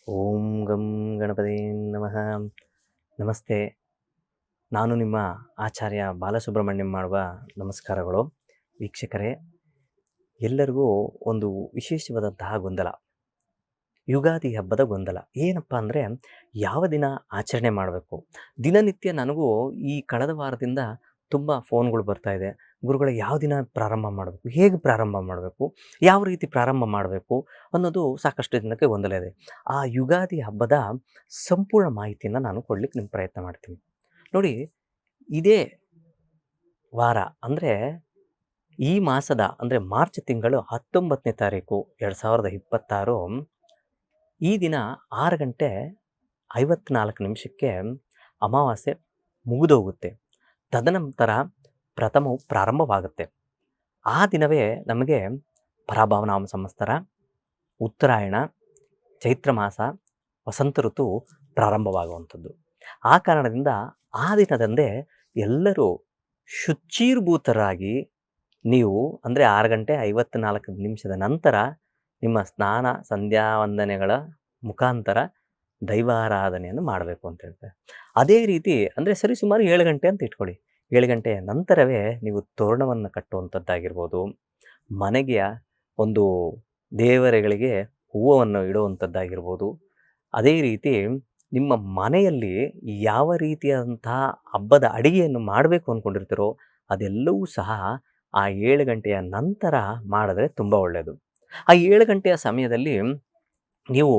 ಓಂ ಗಂ ಗಣಪತಿ ನಮಃ. ನಮಸ್ತೆ. ನಾನು ನಿಮ್ಮ ಆಚಾರ್ಯ ಬಾಲಸುಬ್ರಹ್ಮಣ್ಯಂ ಮಾಡುವ ನಮಸ್ಕಾರಗಳು. ವೀಕ್ಷಕರೇ, ಎಲ್ಲರಿಗೂ ಒಂದು ವಿಶೇಷವಾದಂತಹ ಗೊಂದಲ, ಯುಗಾದಿ ಹಬ್ಬದ ಗೊಂದಲ. ಏನಪ್ಪ ಅಂದರೆ, ಯಾವ ದಿನ ಆಚರಣೆ ಮಾಡಬೇಕು? ದಿನನಿತ್ಯ ನನಗೂ ಈ ಕಳೆದ ವಾರದಿಂದ ತುಂಬ ಫೋನ್ಗಳು ಬರ್ತಾ ಇದೆ. ಗುರುಗಳೇ, ಯಾವ ದಿನ ಪ್ರಾರಂಭ ಮಾಡಬೇಕು? ಹೇಗೆ ಪ್ರಾರಂಭ ಮಾಡಬೇಕು? ಯಾವ ರೀತಿ ಪ್ರಾರಂಭ ಮಾಡಬೇಕು? ಅನ್ನೋದು ಸಾಕಷ್ಟು ಜನಕ್ಕೆ ಗೊಂದಲ ಇದೆ. ಆ ಯುಗಾದಿ ಹಬ್ಬದ ಸಂಪೂರ್ಣ ಮಾಹಿತಿಯನ್ನು ನಾನು ಕೊಡಲಿಕ್ಕೆ ನಿಮ್ಮ ಪ್ರಯತ್ನ ಮಾಡ್ತೀನಿ. ನೋಡಿ, ಇದೇ ವಾರ ಅಂದರೆ ಈ ಮಾಸದ ಅಂದರೆ ಮಾರ್ಚ್ ತಿಂಗಳು 19ನೇ ತಾರೀಕು 2026 ಈ ದಿನ 6 ಗಂಟೆ 54 ನಿಮಿಷಕ್ಕೆ ಅಮಾವಾಸ್ಯೆ ಮುಗಿದೋಗುತ್ತೆ. ತದನಂತರ ಪ್ರಥಮವು ಪ್ರಾರಂಭವಾಗುತ್ತೆ. ಆ ದಿನವೇ ನಮಗೆ ಪರಾಭವನಾಮ ಸಂವತ್ಸರ, ಉತ್ತರಾಯಣ, ಚೈತ್ರ ಮಾಸ, ವಸಂತ ಋತು ಪ್ರಾರಂಭವಾಗುವಂಥದ್ದು. ಆ ಕಾರಣದಿಂದ ಆ ದಿನದಂದೇ ಎಲ್ಲರೂ ಶುಚೀರ್ಭೂತರಾಗಿ ನೀವು ಅಂದರೆ 6 ಗಂಟೆ 54 ನಿಮಿಷದ ನಂತರ ನಿಮ್ಮ ಸ್ನಾನ ಸಂಧ್ಯಾ ವಂದನೆಗಳ ಮುಖಾಂತರ ದೈವಾರಾಧನೆಯನ್ನು ಮಾಡಬೇಕು ಅಂತ ಹೇಳ್ತಾರೆ. ಅದೇ ರೀತಿ ಅಂದರೆ ಸರಿಸುಮಾರು 7 ಗಂಟೆ ಅಂತ ಇಟ್ಕೊಳ್ಳಿ. 7 ಗಂಟೆಯ ನಂತರವೇ ನೀವು ತೋರಣವನ್ನು ಕಟ್ಟುವಂಥದ್ದಾಗಿರ್ಬೋದು, ಮನೆಗೆ ಒಂದು ದೇವರುಗಳಿಗೆ ಹೂವನ್ನು ಇಡುವಂಥದ್ದಾಗಿರ್ಬೋದು. ಅದೇ ರೀತಿ ನಿಮ್ಮ ಮನೆಯಲ್ಲಿ ಯಾವ ರೀತಿಯಾದಂತಹ ಹಬ್ಬದ ಅಡಿಗೆಯನ್ನು ಮಾಡಬೇಕು ಅಂದ್ಕೊಂಡಿರ್ತೀರೋ ಅದೆಲ್ಲವೂ ಸಹ ಆ 7 ಗಂಟೆಯ ನಂತರ ಮಾಡಿದ್ರೆ ತುಂಬ ಒಳ್ಳೆಯದು. ಆ 7 ಗಂಟೆಯ ಸಮಯದಲ್ಲಿ ನೀವು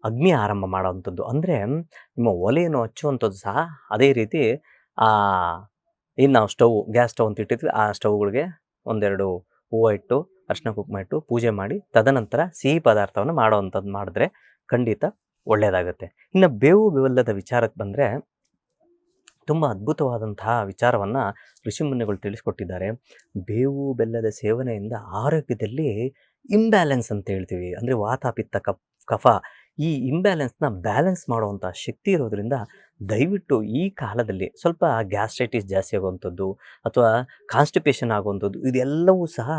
ಅಗ್ನಿ ಆರಂಭ ಮಾಡೋವಂಥದ್ದು, ಅಂದರೆ ನಿಮ್ಮ ಒಲೆಯನ್ನು ಹಚ್ಚುವಂಥದ್ದು ಸಹ ಅದೇ ರೀತಿ ಏನು ನಾವು ಗ್ಯಾಸ್ ಸ್ಟವ್ ಅಂತ ಇಟ್ಟಿರ್ತೀವಿ, ಆ ಸ್ಟವ್ಗಳಿಗೆ ಒಂದೆರಡು ಹೂವು ಇಟ್ಟು ಅರಿಶಿನ ಕುಂಕುಮ ಇಟ್ಟು ಪೂಜೆ ಮಾಡಿ ತದನಂತರ ಸಿಹಿ ಪದಾರ್ಥವನ್ನು ಮಾಡೋವಂಥದ್ದು ಮಾಡಿದ್ರೆ ಖಂಡಿತ ಒಳ್ಳೆಯದಾಗುತ್ತೆ. ಇನ್ನು ಬೇವು ಬೆಲ್ಲದ ವಿಚಾರಕ್ಕೆ ಬಂದರೆ ತುಂಬ ಅದ್ಭುತವಾದಂತಹ ವಿಚಾರವನ್ನು ಋಷಿಮುನಿಗಳು ತಿಳಿಸ್ಕೊಟ್ಟಿದ್ದಾರೆ. ಬೇವು ಬೆಲ್ಲದ ಸೇವನೆಯಿಂದ ಆರೋಗ್ಯದಲ್ಲಿ ಇಂಬ್ಯಾಲೆನ್ಸ್ ಅಂತ ಹೇಳ್ತೀವಿ, ಅಂದರೆ ವಾತ ಪಿತ್ತ ಕಫ, ಈ ಇಂಬ್ಯಾಲೆನ್ಸ್ನ ಬ್ಯಾಲೆನ್ಸ್ ಮಾಡುವಂಥ ಶಕ್ತಿ ಇರೋದರಿಂದ ದಯವಿಟ್ಟು ಈ ಕಾಲದಲ್ಲಿ ಸ್ವಲ್ಪ ಗ್ಯಾಸ್ಟ್ರೈಟಿಸ್ ಜಾಸ್ತಿ ಆಗುವಂಥದ್ದು ಅಥವಾ ಕಾನ್ಸ್ಟಿಪೇಷನ್ ಆಗುವಂಥದ್ದು ಇದೆಲ್ಲವೂ ಸಹ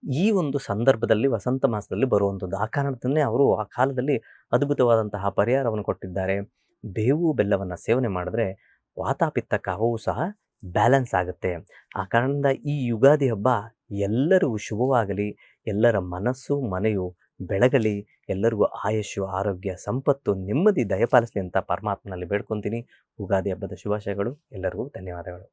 ಈ ಒಂದು ಸಂದರ್ಭದಲ್ಲಿ ವಸಂತ ಮಾಸದಲ್ಲಿ ಬರುವಂಥದ್ದು. ಆ ಕಾರಣದಿಂದಲೇ ಅವರು ಆ ಕಾಲದಲ್ಲಿ ಅದ್ಭುತವಾದಂತಹ ಪರಿಹಾರವನ್ನು ಕೊಟ್ಟಿದ್ದಾರೆ. ಬೇವು ಬೆಲ್ಲವನ್ನು ಸೇವನೆ ಮಾಡಿದ್ರೆ ವಾತಾಪಿತ್ತ ಕಫವೂ ಸಹ ಬ್ಯಾಲೆನ್ಸ್ ಆಗುತ್ತೆ. ಆ ಕಾರಣದಿಂದ ಈ ಯುಗಾದಿ ಹಬ್ಬ ಎಲ್ಲರಿಗೂ ಶುಭವಾಗಲಿ, ಎಲ್ಲರ ಮನಸ್ಸು ಮನೆಯು ಬೆಳಗಲಿ, ಎಲ್ಲರಿಗೂ ಆಯುಷ್ಯು ಆರೋಗ್ಯ ಸಂಪತ್ತು ನೆಮ್ಮದಿ ದಯಪಾಲಿಸಲಿ ಅಂತ ಪರಮಾತ್ಮನಲ್ಲಿ ಬೇಡ್ಕೊತೀನಿ. ಯುಗಾದಿ ಹಬ್ಬದ ಶುಭಾಶಯಗಳು. ಎಲ್ಲರಿಗೂ ಧನ್ಯವಾದಗಳು.